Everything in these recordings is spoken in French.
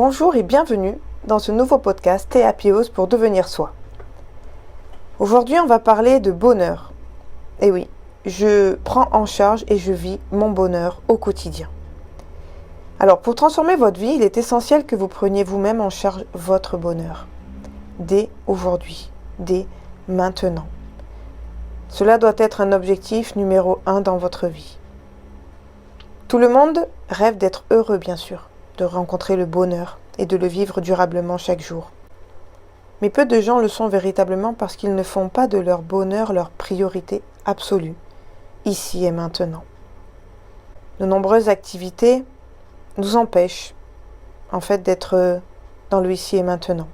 Bonjour et bienvenue dans ce nouveau podcast Théapios pour devenir soi. Aujourd'hui, on va parler de bonheur. Et oui, je prends en charge et je vis mon bonheur au quotidien. Alors, pour transformer votre vie, il est essentiel que vous preniez vous-même en charge votre bonheur. Dès aujourd'hui, dès maintenant. Cela doit être un objectif numéro 1 dans votre vie. Tout le monde rêve d'être heureux, bien sûr, de rencontrer le bonheur et de le vivre durablement chaque jour. Mais peu de gens le sont véritablement parce qu'ils ne font pas de leur bonheur leur priorité absolue, ici et maintenant. De nombreuses activités nous empêchent, en fait, d'être dans le ici et maintenant.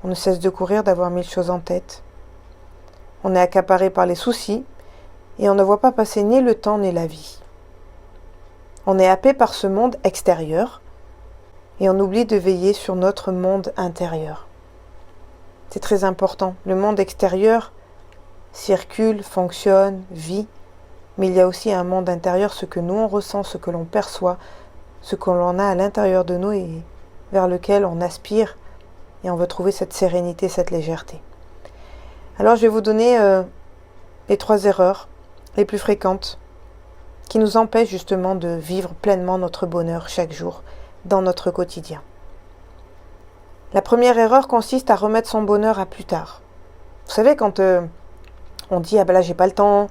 On ne cesse de courir, d'avoir 1000 choses en tête. On est accaparé par les soucis et on ne voit pas passer ni le temps ni la vie. On est happé par ce monde extérieur et on oublie de veiller sur notre monde intérieur. C'est très important. Le monde extérieur circule, fonctionne, vit, mais il y a aussi un monde intérieur, ce que nous on ressent, ce que l'on perçoit, ce que l'on a à l'intérieur de nous et vers lequel on aspire et on veut trouver cette sérénité, cette légèreté. Alors je vais vous donner les 3 erreurs les plus fréquentes qui nous empêchent justement de vivre pleinement notre bonheur chaque jour dans notre quotidien. La première erreur consiste à remettre son bonheur à plus tard. Vous savez, quand on dit « Ah ben là, j'ai pas le temps »,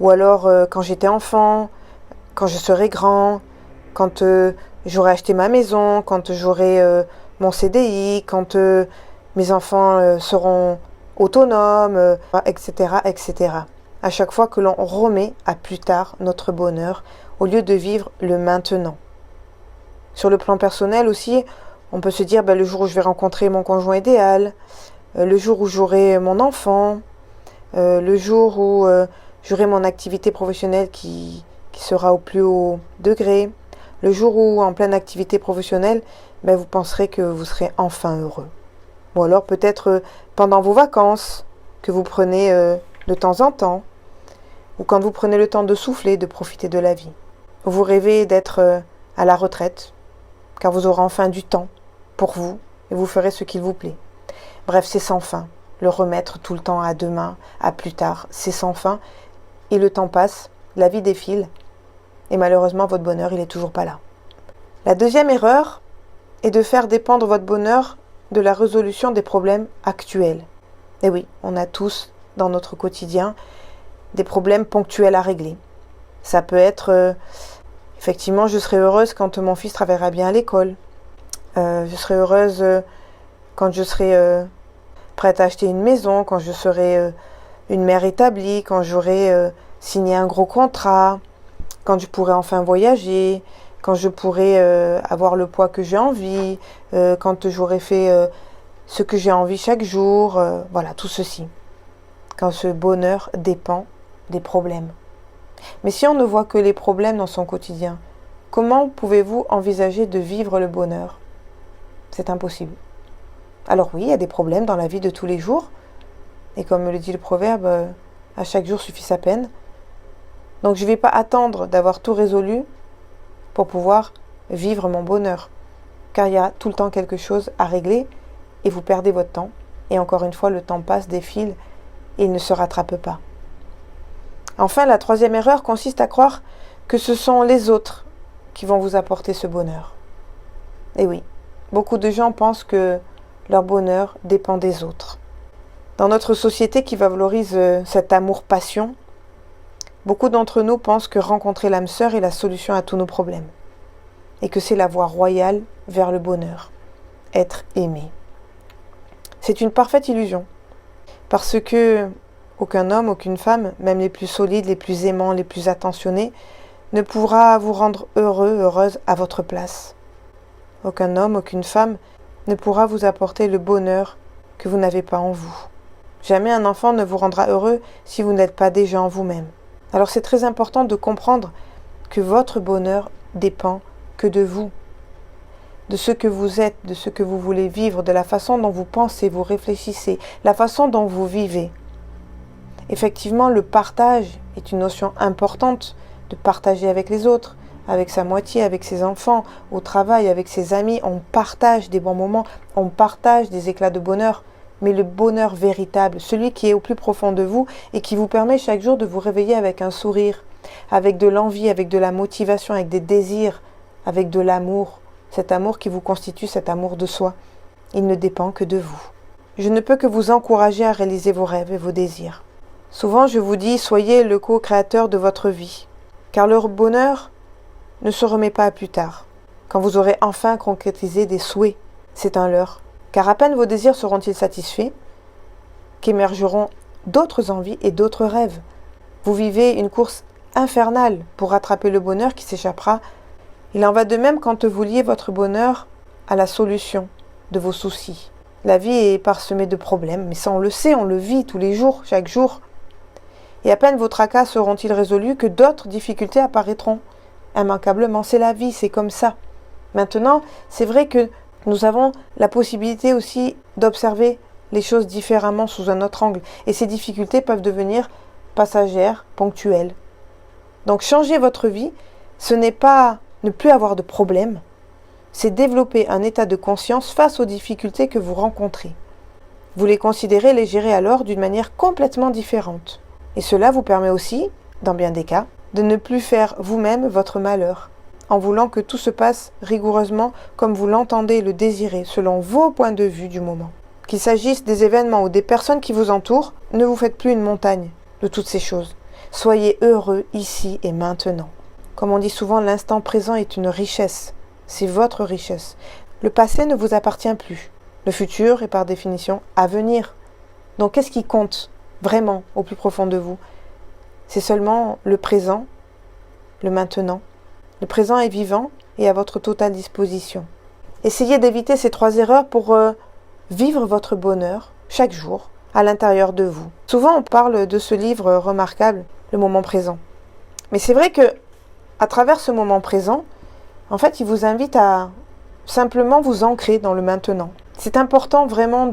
ou alors quand j'étais enfant, quand je serai grand, quand j'aurai acheté ma maison, quand j'aurai mon CDI, quand mes enfants seront autonomes, etc., etc. À chaque fois que l'on remet à plus tard notre bonheur, au lieu de vivre le maintenant. Sur le plan personnel aussi, on peut se dire le jour où je vais rencontrer mon conjoint idéal, le jour où j'aurai mon enfant, le jour où j'aurai mon activité professionnelle qui sera au plus haut degré, le jour où en pleine activité professionnelle, vous penserez que vous serez enfin heureux. Ou alors peut-être pendant vos vacances, que vous prenez de temps en temps, ou quand vous prenez le temps de souffler, de profiter de la vie. Vous rêvez d'être à la retraite, car vous aurez enfin du temps pour vous, et vous ferez ce qu'il vous plaît. Bref, c'est sans fin. Le remettre tout le temps à demain, à plus tard, c'est sans fin. Et le temps passe, la vie défile, et malheureusement, votre bonheur, il n'est toujours pas là. La deuxième erreur est de faire dépendre votre bonheur de la résolution des problèmes actuels. Et oui, on a tous, dans notre quotidien, des problèmes ponctuels à régler. Ça peut être, effectivement, je serai heureuse quand mon fils travaillera bien à l'école. Je serai heureuse quand je serai prête à acheter une maison, quand je serai une mère établie, quand j'aurai signé un gros contrat, quand je pourrai enfin voyager, quand je pourrai avoir le poids que j'ai envie, quand j'aurai fait ce que j'ai envie chaque jour, voilà, tout ceci. Quand ce bonheur dépend des problèmes. Mais si on ne voit que les problèmes dans son quotidien, comment pouvez-vous envisager de vivre le bonheur ? C'est impossible. Alors oui, il y a des problèmes dans la vie de tous les jours, et comme le dit le proverbe, à chaque jour suffit sa peine. Donc je ne vais pas attendre d'avoir tout résolu pour pouvoir vivre mon bonheur, car il y a tout le temps quelque chose à régler, et vous perdez votre temps, et encore une fois, le temps passe, défile, et il ne se rattrape pas. Enfin, la troisième erreur consiste à croire que ce sont les autres qui vont vous apporter ce bonheur. Et oui, beaucoup de gens pensent que leur bonheur dépend des autres. Dans notre société qui valorise cet amour-passion, beaucoup d'entre nous pensent que rencontrer l'âme sœur est la solution à tous nos problèmes. Et que c'est la voie royale vers le bonheur. Être aimé. C'est une parfaite illusion. Parce que aucun homme, aucune femme, même les plus solides, les plus aimants, les plus attentionnés, ne pourra vous rendre heureux, heureuse à votre place. Aucun homme, aucune femme ne pourra vous apporter le bonheur que vous n'avez pas en vous. Jamais un enfant ne vous rendra heureux si vous n'êtes pas déjà en vous-même. Alors c'est très important de comprendre que votre bonheur dépend que de vous, de ce que vous êtes, de ce que vous voulez vivre, de la façon dont vous pensez, vous réfléchissez, la façon dont vous vivez. Effectivement, le partage est une notion importante, de partager avec les autres, avec sa moitié, avec ses enfants, au travail, avec ses amis. On partage des bons moments, on partage des éclats de bonheur. Mais le bonheur véritable, celui qui est au plus profond de vous et qui vous permet chaque jour de vous réveiller avec un sourire, avec de l'envie, avec de la motivation, avec des désirs, avec de l'amour. Cet amour qui vous constitue, cet amour de soi, il ne dépend que de vous. Je ne peux que vous encourager à réaliser vos rêves et vos désirs. Souvent, je vous dis, soyez le co-créateur de votre vie, car le bonheur ne se remet pas à plus tard. Quand vous aurez enfin concrétisé des souhaits, c'est un leurre. Car à peine vos désirs seront-ils satisfaits, qu'émergeront d'autres envies et d'autres rêves. Vous vivez une course infernale pour rattraper le bonheur qui s'échappera. Il en va de même quand vous liez votre bonheur à la solution de vos soucis. La vie est parsemée de problèmes, mais ça on le sait, on le vit tous les jours, chaque jour. Et à peine vos tracas seront-ils résolus que d'autres difficultés apparaîtront. Immanquablement, c'est la vie, c'est comme ça. Maintenant, c'est vrai que nous avons la possibilité aussi d'observer les choses différemment sous un autre angle. Et ces difficultés peuvent devenir passagères, ponctuelles. Donc changer votre vie, ce n'est pas ne plus avoir de problème, c'est développer un état de conscience face aux difficultés que vous rencontrez. Vous les considérez, les gérez alors d'une manière complètement différente. Et cela vous permet aussi, dans bien des cas, de ne plus faire vous-même votre malheur, en voulant que tout se passe rigoureusement comme vous l'entendez et le désirez, selon vos points de vue du moment. Qu'il s'agisse des événements ou des personnes qui vous entourent, ne vous faites plus une montagne de toutes ces choses. Soyez heureux ici et maintenant. Comme on dit souvent, l'instant présent est une richesse. C'est votre richesse. Le passé ne vous appartient plus. Le futur est par définition à venir. Donc qu'est-ce qui compte vraiment au plus profond de vous? C'est seulement le présent, le maintenant. Le présent est vivant et à votre totale disposition. Essayez d'éviter ces 3 erreurs pour vivre votre bonheur chaque jour à l'intérieur de vous. Souvent on parle de ce livre remarquable, Le moment présent. Mais c'est vrai que à travers ce moment présent, en fait, il vous invite à simplement vous ancrer dans le maintenant. C'est important vraiment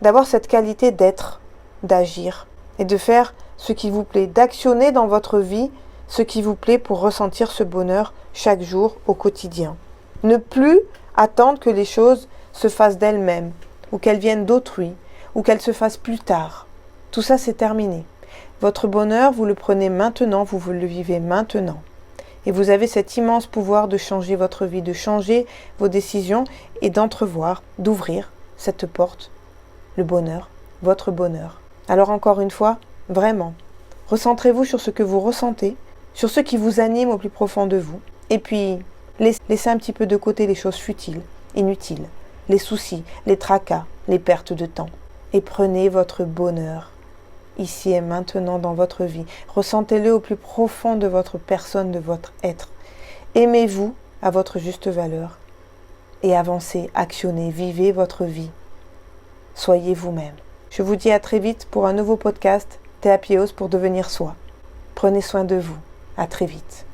d'avoir cette qualité d'être, d'agir et de faire ce qui vous plaît, d'actionner dans votre vie ce qui vous plaît pour ressentir ce bonheur chaque jour au quotidien. Ne plus attendre que les choses se fassent d'elles-mêmes, ou qu'elles viennent d'autrui, ou qu'elles se fassent plus tard. Tout ça, c'est terminé. Votre bonheur, vous le prenez maintenant, vous le vivez maintenant. Et vous avez cet immense pouvoir de changer votre vie, de changer vos décisions et d'entrevoir, d'ouvrir cette porte, le bonheur, votre bonheur. Alors encore une fois, vraiment, recentrez-vous sur ce que vous ressentez, sur ce qui vous anime au plus profond de vous. Et puis, laissez un petit peu de côté les choses futiles, inutiles, les soucis, les tracas, les pertes de temps. Et prenez votre bonheur, ici et maintenant dans votre vie. Ressentez-le au plus profond de votre personne, de votre être. Aimez-vous à votre juste valeur. Et avancez, actionnez, vivez votre vie. Soyez vous-même. Je vous dis à très vite pour un nouveau podcast, Théapios pour devenir soi. Prenez soin de vous. À très vite.